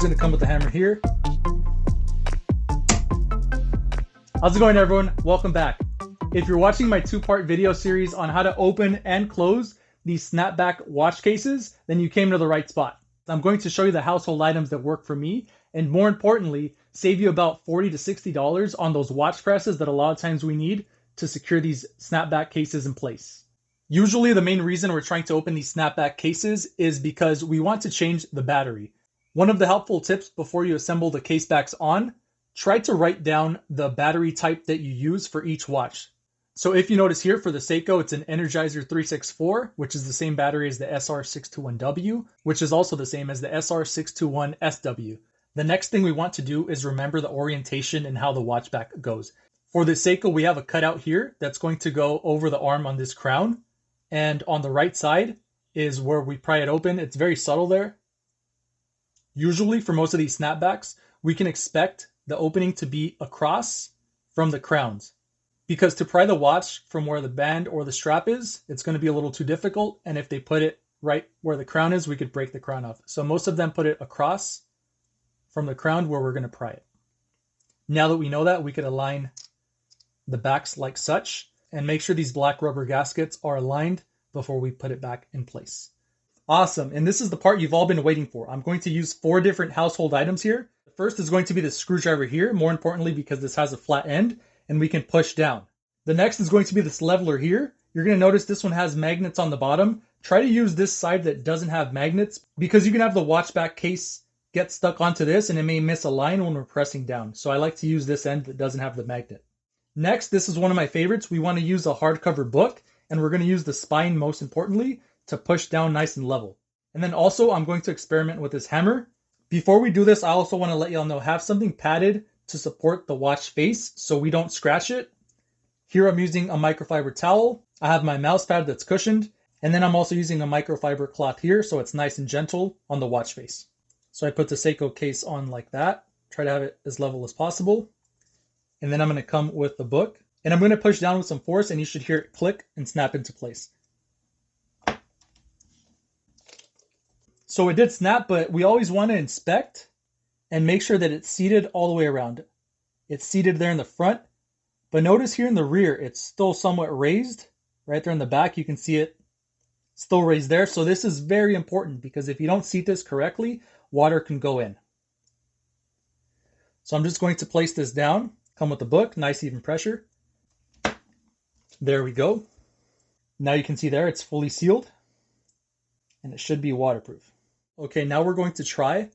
going to come with the hammer here. How's it going, everyone? Welcome back. If you're watching my two-part video series on how to open and close these snapback watch cases, then you came to the right spot. I'm going to show you the household items that work for me, and more importantly, save you about $40 to $60 on those watch presses that a lot of times we need to secure these snapback cases in place. Usually the main reason we're trying to open these snapback cases is because we want to change the battery. One of the helpful tips before you assemble the case backs on, try to write down the battery type that you use for each watch. So if you notice here for the Seiko, it's an Energizer 364, which is the same battery as the SR621W, which is also the same as the SR621SW. The next thing we want to do is remember the orientation and how the watch back goes. For the Seiko, we have a cutout here that's going to go over the arm on this crown. And on the right side is where we pry it open. It's very subtle there. Usually for most of these snapbacks, we can expect the opening to be across from the crowns. Because to pry the watch from where the band or the strap is, it's going to be a little too difficult. And if they put it right where the crown is, we could break the crown off. So most of them put it across from the crown where we're going to pry it. Now that we know that, we could align the backs like such and make sure these black rubber gaskets are aligned before we put it back in place. Awesome. And this is the part you've all been waiting for. I'm going to use 4 different household items here. The first is going to be the screwdriver here, more importantly because this has a flat end and we can push down. The next is going to be this leveler here. You're going to notice this one has magnets on the bottom. Try to use this side that doesn't have magnets because you can have the watch back case get stuck onto this and it may misalign when we're pressing down. So I like to use this end that doesn't have the magnet. Next, this is one of my favorites. We want to use a hardcover book and we're going to use the spine most importantly to push down nice and level. And then also I'm going to experiment with this hammer. Before we do this, I also want to let y'all know, have something padded to support the watch face so we don't scratch it. Here I'm using a microfiber towel. I have my mouse pad that's cushioned. And then I'm also using a microfiber cloth here so it's nice and gentle on the watch face. So I put the Seiko case on like that. Try to have it as level as possible. And then I'm going to come with the book. And I'm going to push down with some force and you should hear it click and snap into place. So it did snap, but we always want to inspect and make sure that it's seated all the way around. It's seated there in the front, but notice here in the rear, it's still somewhat raised. Right there in the back, you can see it still raised there. So this is very important because if you don't seat this correctly, water can go in. So I'm just going to place this down, come with the book, nice even pressure. There we go. Now you can see there, it's fully sealed and it should be waterproof. Okay, now we're going to try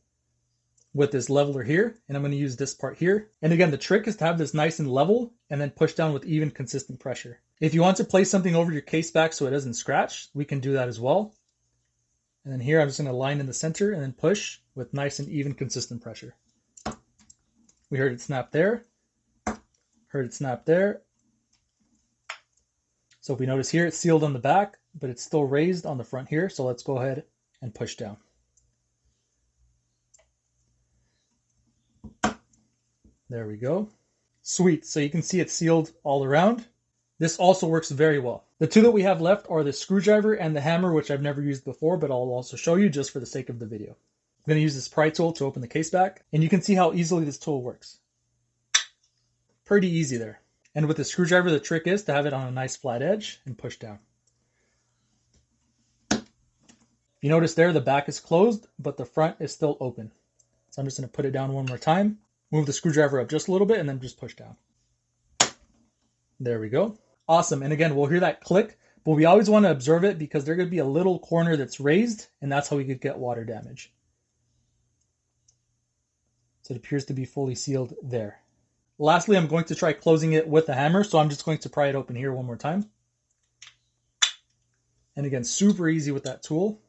with this leveler here, and I'm going to use this part here. And again, the trick is to have this nice and level and then push down with even consistent pressure. If you want to place something over your case back so it doesn't scratch, we can do that as well. And then here I'm just going to line in the center and then push with nice and even consistent pressure. We heard it snap there, heard it snap there. So if we notice here, it's sealed on the back, but it's still raised on the front here. So let's go ahead and push down. There we go. Sweet. So you can see it's sealed all around. This also works very well. The 2 that we have left are the screwdriver and the hammer, which I've never used before, but I'll also show you just for the sake of the video. I'm going to use this pry tool to open the case back, and you can see how easily this tool works. Pretty easy there. And with the screwdriver, the trick is to have it on a nice flat edge and push down. You notice there the back is closed, but the front is still open. So I'm just going to put it down one more time. Move the screwdriver up just a little bit and then just push down. There we go. Awesome. And again, we'll hear that click, but we always want to observe it because there's going to be a little corner that's raised and that's how we could get water damage. So it appears to be fully sealed there. Lastly, I'm going to try closing it with a hammer. So I'm just going to pry it open here one more time. And again, super easy with that tool.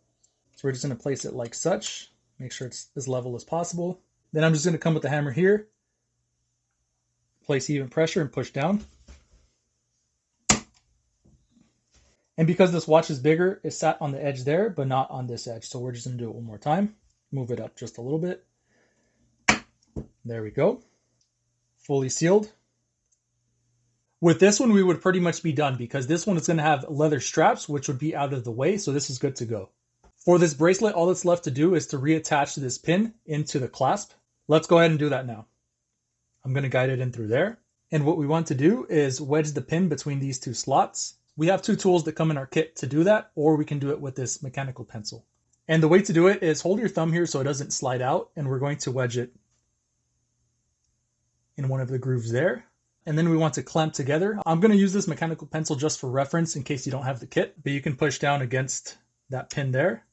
So we're just going to place it like such. Make sure it's as level as possible. Then I'm just going to come with the hammer here, place even pressure and push down. And because this watch is bigger, it sat on the edge there, but not on this edge. So we're just going to do it one more time. Move it up just a little bit. There we go. Fully sealed. With this one, we would pretty much be done because this one is going to have leather straps, which would be out of the way. So this is good to go. For this bracelet, all that's left to do is to reattach this pin into the clasp. Let's go ahead and do that now. I'm going to guide it in through there. And what we want to do is wedge the pin between these two slots. We have two tools that come in our kit to do that, or we can do it with this mechanical pencil. And the way to do it is hold your thumb here so it doesn't slide out, and we're going to wedge it in one of the grooves there. And then we want to clamp together. I'm going to use this mechanical pencil just for reference in case you don't have the kit, but you can push down against that pin there.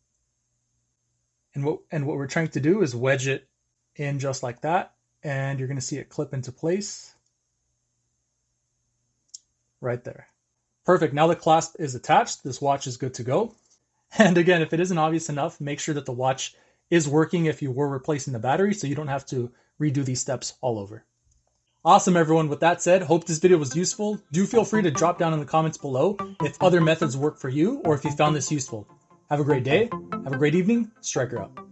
And what we're trying to do is wedge it in just like that, and you're going to see it clip into place right there. Perfect. Now the clasp is attached. This watch is good to go. And again, if it isn't obvious enough, make sure that the watch is working if you were replacing the battery so you don't have to redo these steps all over. Awesome, everyone. With that said, hope this video was useful. Do feel free to drop down in the comments below if other methods work for you or if you found this useful. Have a great day. Have a great evening. Striker out.